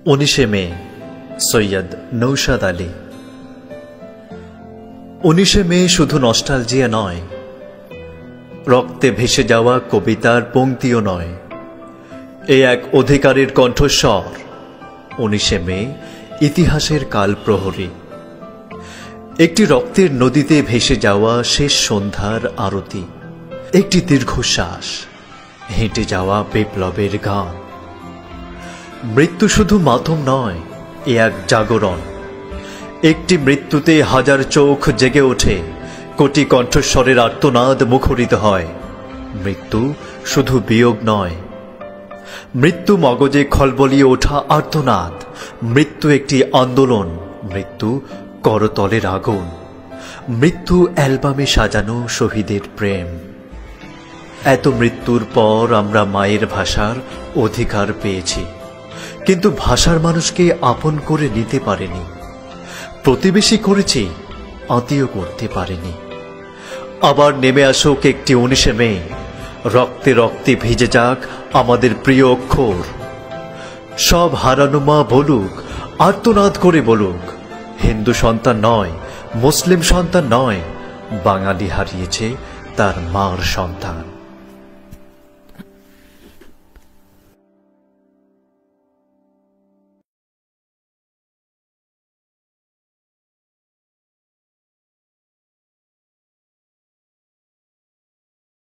19 মে সৈয়দ নৌশাদ আলী। 19 মে শুধু নস্টালজিয়া নয়, রক্তে ভেসে যাওয়া কবিতার পংক্তিও নয়, এ এক অধিকারের কণ্ঠস্বর। 19 মে ইতিহাসের কাল প্রহরী, একটি রক্তের নদীতে ভেসে যাওয়া শেষ সন্ধ্যার আরতি, একটি দীর্ঘশ্বাস, হেঁটে যাওয়া বিপ্লবের গান। মৃত্যু শুধু মাতম নয়, এ এক জাগরণ। একটি মৃত্যুতে হাজার চোখ জেগে ওঠে, কোটি কণ্ঠস্বরের আর্তনাদ মুখরিত হয়। মৃত্যু শুধু বিয়োগ নয়, মৃত্যু মগজে খলবলিয়ে ওঠা আর্তনাদ। মৃত্যু একটি আন্দোলন, মৃত্যু করতলের আগুন, মৃত্যু অ্যালবামে সাজানো শহীদের প্রেম। এত মৃত্যুর পর আমরা মায়ের ভাষার অধিকার পেয়েছি, কিন্তু ভাষার মানুষকে আপন করে নিতে পারেনি। প্রতিবেশী করেছি, আত্মীয় করতে পারেনি। আবার নেমে আসুক একটি 19 মে, রক্তে রক্তে ভিজে যাক আমাদের প্রিয় অক্ষর। সব হারানো মা বলুক, আর্তনাদ করে বলুক, হিন্দু সন্তান নয়, মুসলিম সন্তান নয়, বাঙালি হারিয়েছে তার মার সন্তান।